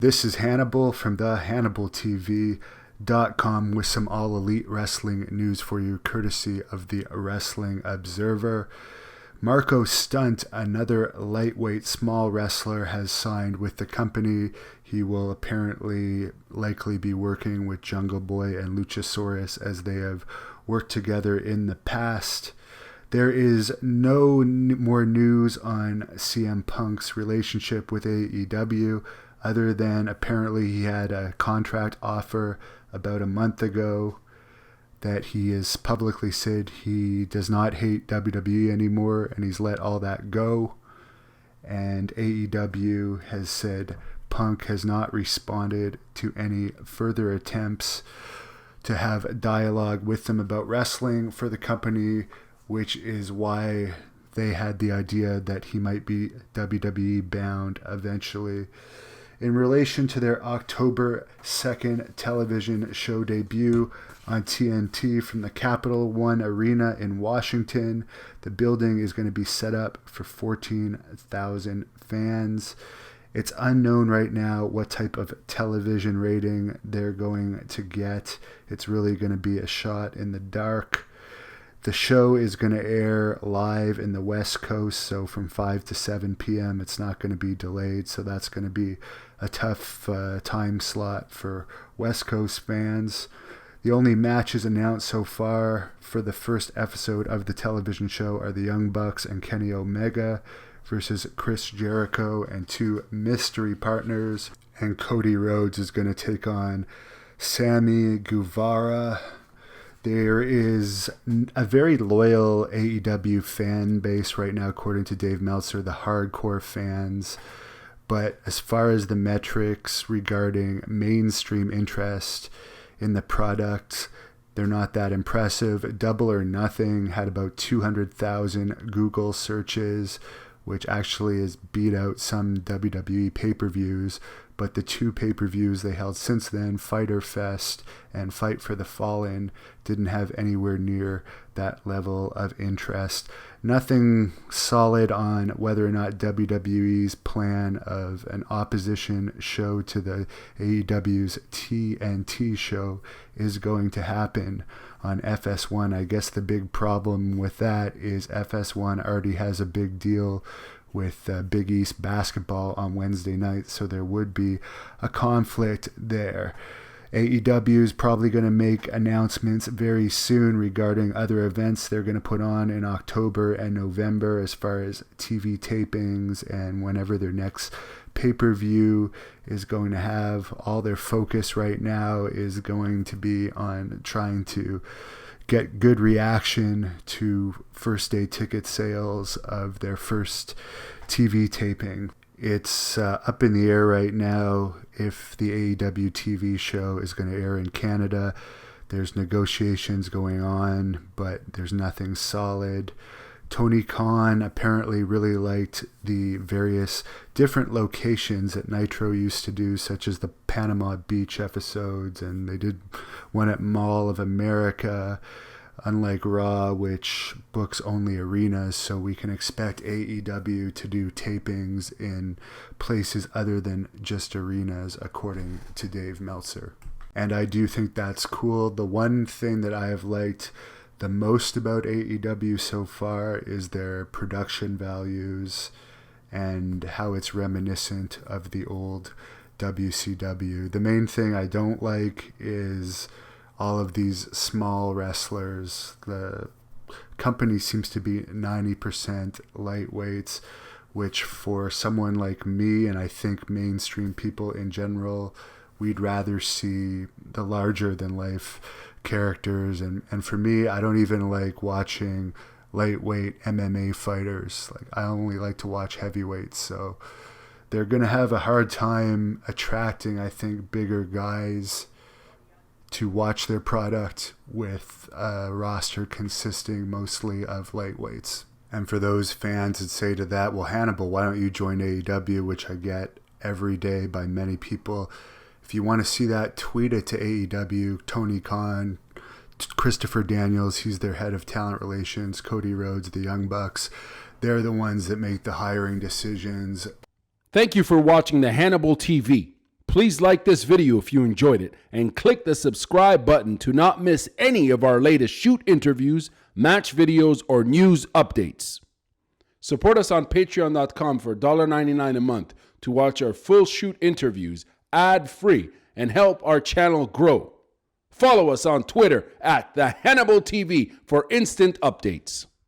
This is Hannibal from the HannibalTV.com with some All Elite Wrestling news for you, courtesy of the Wrestling Observer. Marco Stunt, another lightweight small wrestler, has signed with the company. He will apparently likely be working with Jungle Boy and Luchasaurus as they have worked together in the past. There is no more news on CM Punk's relationship with AEW, other than apparently he had a contract offer about a month ago that he has publicly said he does not hate WWE anymore and he's let all that go. And AEW has said Punk has not responded to any further attempts to have dialogue with them about wrestling for the company, which is why they had the idea that he might be WWE bound eventually. In relation to their October 2nd television show debut on TNT from the Capital One Arena in Washington, the building is going to be set up for 14,000 fans. It's unknown right now what type of television rating they're going to get. It's really going to be a shot in the dark. The show is going to air live in the West Coast, so from 5 to 7 p.m. It's not going to be delayed, so that's going to be a tough time slot for West Coast fans. The only matches announced so far for the first episode of the television show are the Young Bucks and Kenny Omega versus Chris Jericho and two mystery partners. And Cody Rhodes is going to take on Sammy Guevara. There is a very loyal AEW fan base right now, according to Dave Meltzer, the hardcore fans. But as far as the metrics regarding mainstream interest in the product, they're not that impressive. Double or Nothing had about 200,000 Google searches, which actually has beat out some WWE pay-per-views. But the two pay-per-views they held since then, Fyter Fest and Fight for the Fallen, didn't have anywhere near that level of interest. Nothing solid on whether or not WWE's plan of an opposition show to the AEW's TNT show is going to happen on FS1. I guess the big problem with that is FS1 already has a big deal with Big East basketball on Wednesday night, so there would be a conflict there. AEW is probably going to make announcements very soon regarding other events they're going to put on in October and November as far as TV tapings and whenever their next pay-per-view is going to have. All their focus right now is going to be on trying to get good reaction to first day ticket sales of their first TV taping. It's up in the air right now if the AEW TV show is going to air in Canada. There's negotiations going on, but there's nothing solid. Tony Khan apparently really liked the various different locations that Nitro used to do, such as the Panama Beach episodes, and they did one at Mall of America, unlike Raw, which books only arenas, so we can expect AEW to do tapings in places other than just arenas, according to Dave Meltzer. And I do think that's cool. The one thing that I have liked the most about AEW so far is their production values and how it's reminiscent of the old WCW. The main thing I don't like is all of these small wrestlers. The company seems to be 90% lightweights, which for someone like me, and I think mainstream people in general, we'd rather see the larger than life characters. And for me, I don't even like watching lightweight MMA fighters. Like, I only like to watch heavyweights. So they're going to have a hard time attracting, I think, bigger guys to watch their product with a roster consisting mostly of lightweights. And for those fans that say to that, well, Hannibal, why don't you join AEW, which I get every day by many people. If you want to see that, tweet it to AEW, Tony Khan, Christopher Daniels, he's their head of talent relations, Cody Rhodes, the Young Bucks. They're the ones that make the hiring decisions. Thank you for watching the Hannibal TV. Please like this video if you enjoyed it and click the subscribe button to not miss any of our latest shoot interviews, match videos, or news updates. Support us on patreon.com for $1.99 a month to watch our full shoot interviews ad-free and help our channel grow. Follow us on Twitter at the Hannibal TV for instant updates.